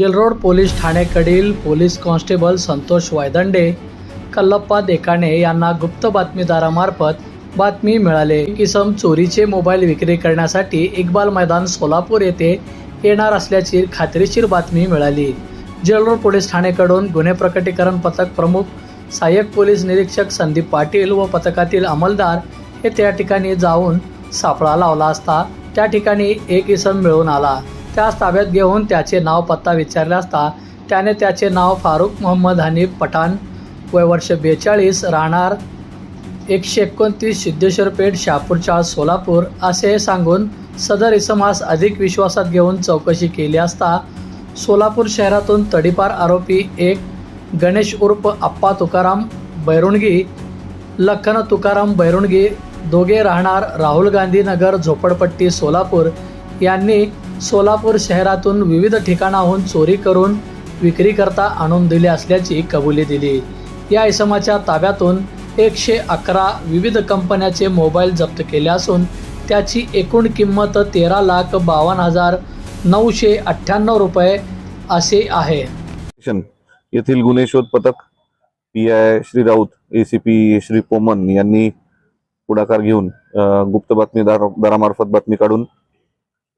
Jail Road police ठाणेकडील police constable Santosh Waydande Kallappa Dekane यांना गुप्त बातमीदारामार्फत बातमी मिळाली. इसम चोरीचे मोबाईल विक्री करण्यासाठी इक्बाल मैदान सोलापूर येथे येणार असल्याची खात्रीशीर बातमी मिळाली. जेलरोड पोलीस ठाणेकडून गुन्हे प्रकटीकरण पथक प्रमुख सहाय्यक पोलीस निरीक्षक संदीप पाटील व पथकातील अंमलदार हे त्या ठिकाणी जाऊन सापळा लावला असता त्या ठिकाणी एक इसम मिळून आला. त्यास ताब्यात घेऊन त्याचे नाव पत्ता विचारले असता त्याने त्याचे नाव फारुक मोहम्मद हनीफ पठाण वय वर्ष 42 राहणार 129 सिद्धेश्वर पेठ शहापूरचाळ सोलापूर असे सांगून सदर इसमास अधिक विश्वासात घेऊन चौकशी केली असता सोलापूर शहरातून तडीपार आरोपी एक गणेश उर्फ अप्पा तुकाराम बैरुणगी, लखन तुकाराम बैरुणगी दोघे राहणार राहुल गांधी नगर झोपडपट्टी सोलापूर यांनी सोलापूर शहरातून विविध ठिकाणाहून चोरी करून विक्रीकरता आणून दिली असल्याची कबुली दिली. या इसमाच्या ताब्यातून 111 विविध कंपन्याचे मोबाईल जप्त केले असून त्याची एकूण किंमत 13,52,998 रुपये असे आहे. येथील गुन्हे शोध पथक PI श्री राऊत, ACP श्री पोमन यांनी पुढाकार घेऊन गुप्त बातमीदारामार्फत बातमी काढून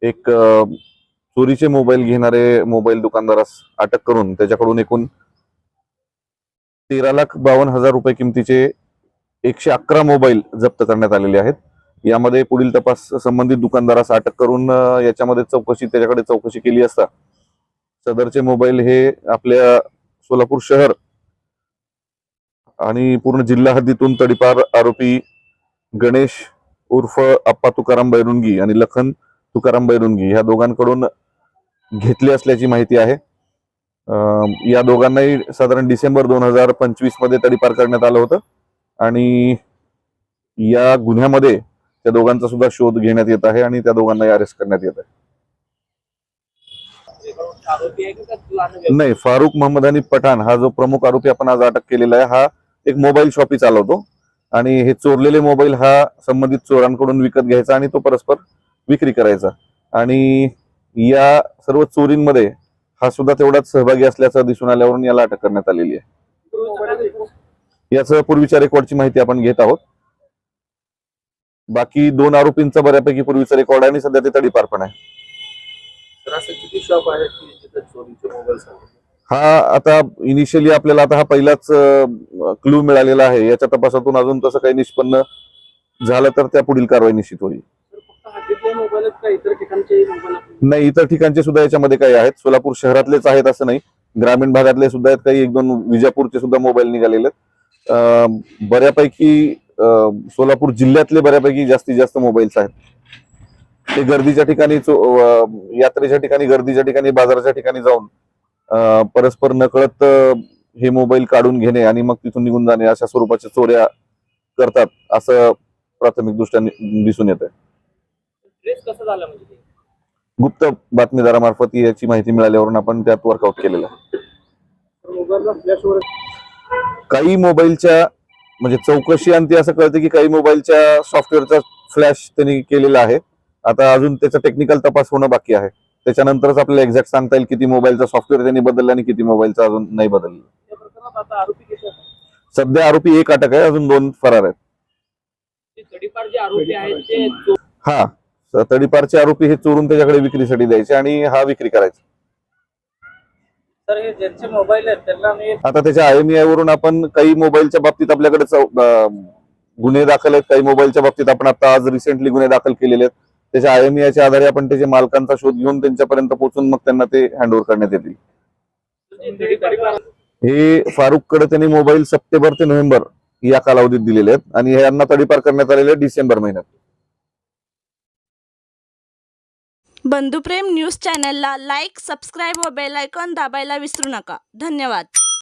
एक चोरीचे मोबाईल घेणारे मोबाईल दुकानदारास अटक करून त्याच्याकडून एकूण 13,52,000 रुपये किमतीचे 111 मोबाईल जप्त करण्यात आलेले आहेत. यामध्ये पुढील तपास संबंधित दुकानदारास अटक करून याच्यामध्ये त्याच्याकडे चौकशी केली असता सदरचे मोबाईल हे आपल्या सोलापूर शहर आणि पूर्ण जिल्हा हद्दीतून तडीपार आरोपी गणेश उर्फ अप्पा तुकाराम बैरुणगी आणि लखन तुकाराम बैरुणगी ह्या दोघांकडून घेतली असल्याची माहिती आहे. या दोघांनाही साधारण डिसेंबर 2025 मध्ये तडीपार करण्यात आलं होतं आणि या गुन्ह्यामध्ये त्या दोघांचा सुद्धा शोध घेण्यात येत आहे आणि त्या दोघांनाही अरेस्ट करण्यात येत आहे. नाही, फारुक मोहम्मद हनीफ पठाण हा जो प्रमुख आरोपी आपण आज अटक केलेला आहे हा एक मोबाईल शॉपी चालवतो आणि हे चोरलेले मोबाईल हा संबंधित चोरांकडून विकत घ्यायचा आणि तो परस्पर विक्री करायचा आणि या सर्व चोरींमध्ये हा सुद्धा तेवढाच सहभागी असल्याचं दिसून आल्यावरून याला अटक करण्यात आलेली आहे. याचं पूर्वीच्या रेकॉर्डची माहिती आपण घेत आहोत. बाकी 2 आरोपींचा बऱ्यापैकी पूर्वीचा रेकॉर्ड आहे आणि सध्या ते तडीपार पण आहे. हा आता इनिशियली आपल्याला आता हा पहिलाच क्लू मिळालेला आहे. याच्या तपासातून अजून तसं काही निष्पन्न झालं तर त्या पुढील कारवाई निश्चित होईल. नाही, इतर ठिकाणचे सुद्धा याच्यामध्ये काही आहेत. सोलापूर शहरातलेच आहेत असं नाही, ग्रामीण भागातले सुद्धा आहेत. काही 1-2 विजापूरचे सुद्धा मोबाईल निघालेले आहेत. बऱ्यापैकी सोलापूर जिल्ह्यातले बऱ्यापैकी जास्तीत जास्त मोबाईल्स आहेत. ते गर्दीच्या ठिकाणी, यात्रेच्या ठिकाणी, गर्दीच्या ठिकाणी, बाजाराच्या ठिकाणी जाऊन परस्पर नकळत हे मोबाईल काढून घेणे आणि मग तिथून निघून जाणे अशा स्वरूपाच्या चोऱ्या करतात असं प्राथमिक दृष्ट्या दिसून येत आहे. गुप्त बातमीदारामार्फत याची माहिती मिळाल्यावरून आपण त्यात वर्कआउट केलेलं आहे. काही मोबाईलच्या म्हणजे चौकशी अंती असं कळतं की काही मोबाईलच्या सॉफ्टवेअरचा फ्लॅश त्यांनी केलेला आहे. आता अजून त्याचा टेक्निकल तपास होणं बाकी आहे. त्याच्यानंतरच आपल्याला एक्झॅक्ट सांगता येईल किती मोबाईलचा सॉफ्टवेअर त्यांनी बदलला आणि किती मोबाईलचा अजून नाही बदलला. सध्या आरोपी एक अटक आहे, अजून 2 फरार आहेत. हा, तडीपारचे आरोपी हे चोरून त्याच्याकडे विक्रीसाठी द्यायचे आणि हा विक्री करायचा. आता त्याच्या IMEI वरून आपण काही मोबाईलच्या बाबतीत आपल्याकडे गुन्हे दाखल आहेत. काही मोबाईलच्या बाबतीत आपण आता आज रिसेंटली गुन्हे दाखल केलेले आहेत. त्याच्या IMEIच्या आधारे आपण त्याच्या मालकांचा शोध घेऊन त्यांच्यापर्यंत पोहोचून मग त्यांना ते हँडओव्हर करण्यात येतील. हे फारुककडे त्यांनी मोबाईल सप्टेंबर ते नोव्हेंबर या कालावधीत दिलेले आहेत आणि यांना तडीपार करण्यात आलेले डिसेंबर महिन्यात. बंधुप्रेम न्यूज चॅनलला लाईक, सबस्क्राईब व बेल आयकॉन दाबायला विसरू नका. धन्यवाद.